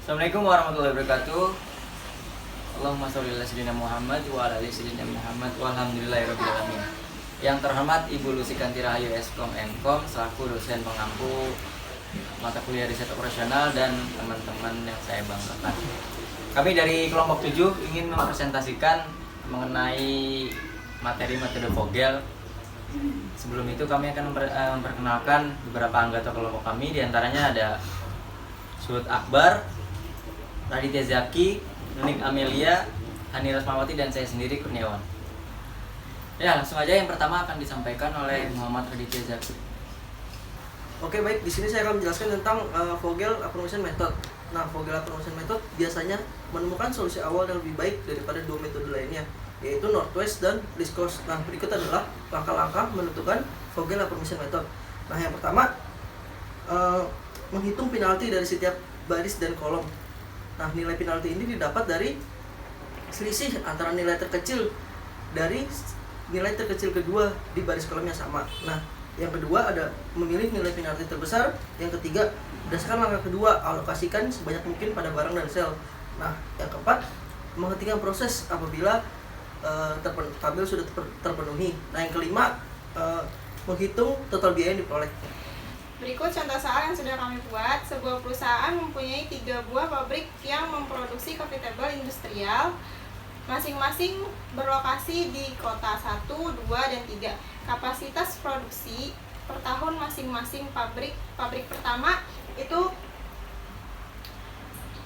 Assalamualaikum warahmatullahi wabarakatuh. Allahumma sholli ala sayyidina Muhammad wa ala ali sayyidina Muhammad walhamdulillahirabbil alamin. Yang terhormat Ibu Lusikanti Rahayu Eskom Enkom selaku dosen pengampu mata kuliah riset operasional dan teman-teman yang saya banggakan. Kami dari kelompok 7 ingin mempresentasikan mengenai materi metode Vogel. Sebelum itu kami akan memperkenalkan beberapa anggota kelompok kami, diantaranya ada Suud Akbar, Raditya Zaki, Nunik Amelia, Hani Rasmawati, dan saya sendiri Kurniawan. Ya, langsung aja yang pertama akan disampaikan oleh Muhammad Raditya Zaki. Oke, baik. Di sini saya akan menjelaskan tentang Vogel Approximation Method. Nah, Vogel Approximation Method biasanya menemukan solusi awal yang lebih baik daripada dua metode lainnya, yaitu Northwest dan Least Cost. Nah, berikut adalah langkah-langkah menentukan Vogel Approximation Method. Nah, yang pertama, menghitung penalti dari setiap baris dan kolom. Nah, nilai penalti ini didapat dari selisih antara nilai terkecil dari nilai terkecil kedua di baris kolom yang sama. Nah, yang kedua ada memilih nilai penalti terbesar. Yang ketiga, berdasarkan langkah kedua, alokasikan sebanyak mungkin pada barang dan sel. Nah, yang keempat, menghentikan proses apabila tabel sudah terpenuhi. Nah, yang kelima, menghitung total biaya yang diperoleh. Berikut contoh soal yang sudah kami buat. Sebuah perusahaan mempunyai 3 buah pabrik yang memproduksi coffee table industrial, masing-masing berlokasi di kota 1, 2, dan 3. Kapasitas produksi per tahun masing-masing pabrik pertama itu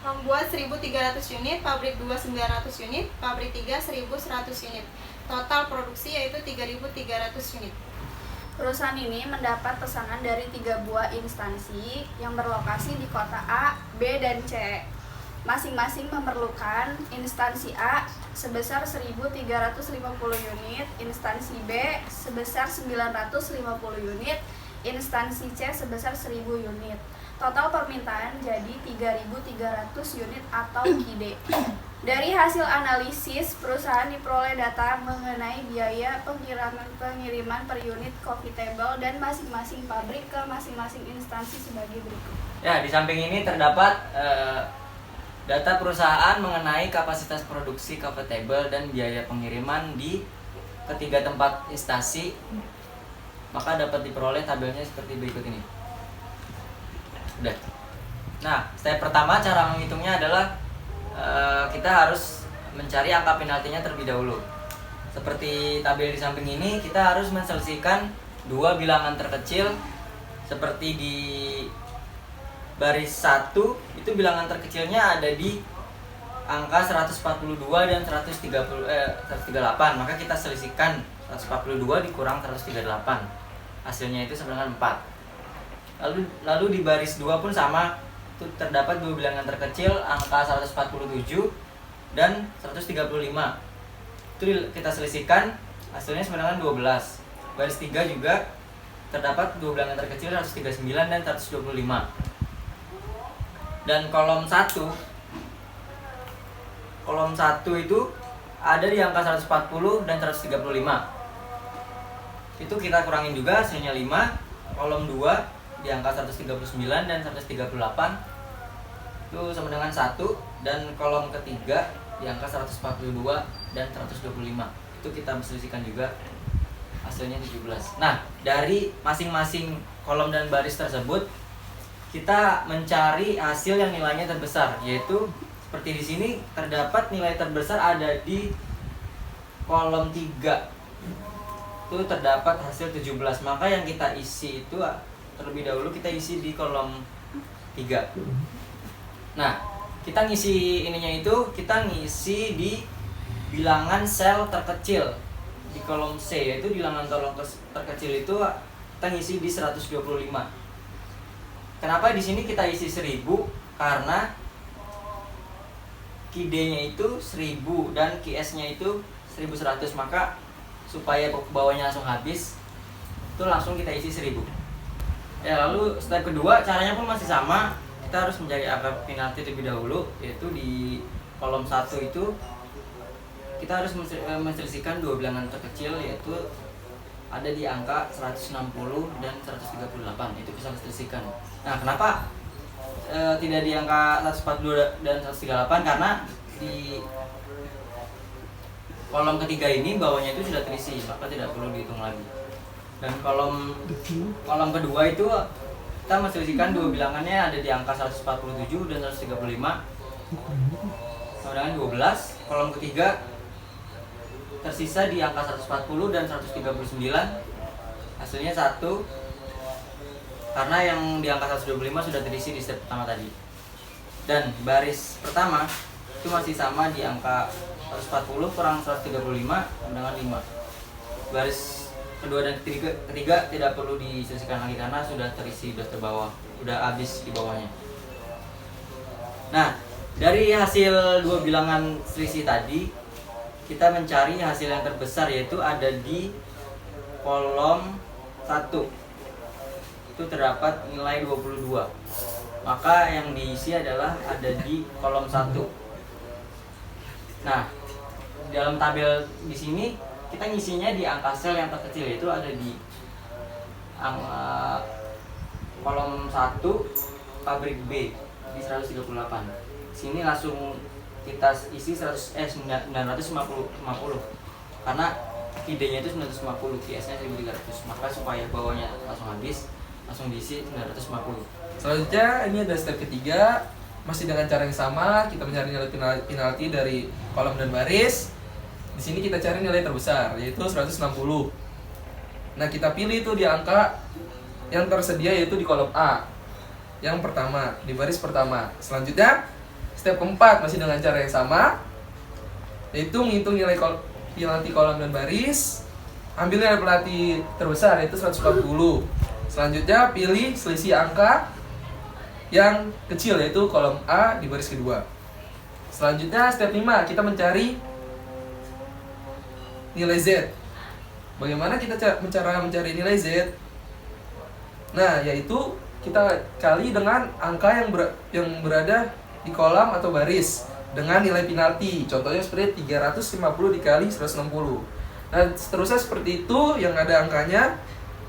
membuat 1.300 unit, pabrik 2 900 unit, pabrik 3 1.100 unit. Total produksi yaitu 3.300 unit. Perusahaan ini mendapat pesanan dari 3 buah instansi yang berlokasi di kota A, B, dan C. Masing-masing memerlukan instansi A sebesar 1.350 unit, instansi B sebesar 950 unit, instansi C sebesar 1.000 unit. Total permintaan jadi 3.300 unit atau KID. Dari hasil analisis, perusahaan diperoleh data mengenai biaya pengiriman per unit coffee table dan masing-masing pabrik ke masing-masing instansi sebagai berikut. Ya, di samping ini terdapat data perusahaan mengenai kapasitas produksi coffee table dan biaya pengiriman di ketiga tempat instansi. Maka dapat diperoleh tabelnya seperti berikut ini. Udah. Nah, step pertama cara menghitungnya adalah kita harus mencari angka penaltinya terlebih dahulu. Seperti tabel di samping ini, kita harus menselisihkan dua bilangan terkecil. Seperti di baris 1, itu bilangan terkecilnya ada di angka 142 dan 138. Maka kita selisihkan 142 dikurang 138. Hasilnya itu sebenarnya 4. Lalu di baris 2 pun sama. Itu terdapat dua bilangan terkecil, angka 147 dan 135. Itu kita selisihkan, hasilnya sebenarnya 12. Baris 3 juga terdapat dua bilangan terkecil, 139 dan 125. Dan kolom 1 itu ada di angka 140 dan 135. Itu kita kurangin juga, hasilnya 5. Kolom 2 di angka 139 dan 138 itu sama dengan 1, dan kolom ketiga di angka 142 dan 125 itu kita selisihkan juga, hasilnya 17. Nah, dari masing-masing kolom dan baris tersebut kita mencari hasil yang nilainya terbesar, yaitu seperti di sini terdapat nilai terbesar ada di kolom 3. Itu terdapat hasil 17. Maka yang kita isi itu terlebih dahulu kita isi di kolom 3. Nah, kita ngisi ininya itu, kita ngisi di bilangan sel terkecil di kolom C, yaitu bilangan terkecil itu kita ngisi di 125. Kenapa di sini kita isi 1000? Karena KID-nya itu 1000 dan QS-nya itu 1100. Maka supaya bawahnya langsung habis, itu langsung kita isi 1000. Ya, lalu step kedua caranya pun masih sama. Kita harus mencari angka penalti terlebih dahulu, yaitu di kolom 1 itu kita harus menselisihkan dua bilangan terkecil, yaitu ada di angka 160 dan 138. Itu bisa diselisihkan. Nah, kenapa tidak di angka 142 dan 138 karena di kolom ketiga ini bawahnya itu sudah terisi, maka tidak perlu dihitung lagi. Dan kolom kedua itu kita menselisihkan dua bilangannya ada di angka 147 dan 135 sama dengan 12. Kolom ketiga tersisa di angka 140 dan 139, hasilnya 1 karena yang di angka 125 sudah terisi di step pertama tadi. Dan baris pertama itu masih sama di angka 140 kurang 135 dengan 5. Baris kedua dan ketiga tidak perlu diselisihkan lagi karena sudah terisi, sudah terbawah, sudah habis di bawahnya. Nah, dari hasil dua bilangan selisih tadi, kita mencari hasil yang terbesar, yaitu ada di kolom 1. Itu terdapat nilai 22. Maka yang diisi adalah ada di kolom 1. Nah, dalam tabel di sini kita ngisinya di angka sel yang terkecil, yaitu ada di kolom 1 pabrik B di 138. Sini langsung kita isi 950 karena idenya itu 950, QS-nya 1300. Maka supaya bawahnya langsung habis, langsung diisi 950. Selanjutnya ini ada step ketiga, masih dengan cara yang sama, kita mencari nilai penalti dari kolom dan baris. Di sini kita cari nilai terbesar, yaitu 160. Nah, kita pilih itu di angka yang tersedia, yaitu di kolom A yang pertama, di baris pertama. Selanjutnya step keempat masih dengan cara yang sama, yaitu menghitung nilai penalti kolom dan baris, ambil nilai penalti terbesar, yaitu 140. Selanjutnya pilih selisih angka yang kecil, yaitu kolom A di baris kedua. Selanjutnya step 5, kita mencari nilai Z. Bagaimana kita cara mencari nilai Z? Nah, yaitu kita kali dengan angka yang berada di kolom atau baris dengan nilai penalti. Contohnya seperti 350 dikali 160. Nah, seterusnya seperti itu, yang ada angkanya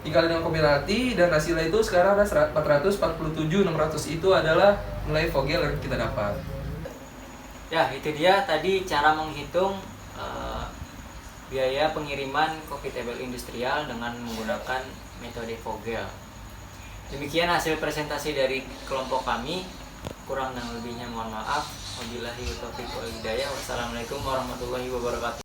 dikali dengan penalti, dan hasilnya itu sekarang ada 447.600. Itu adalah nilai Vogel yang kita dapat. Ya, itu dia tadi cara menghitung biaya pengiriman coffee table industrial dengan menggunakan metode Vogel. Demikian hasil presentasi dari kelompok kami. Kurang dan lebihnya mohon maaf. Wabillahi taufiq wal hidayah. Wassalamualaikum warahmatullahi wabarakatuh.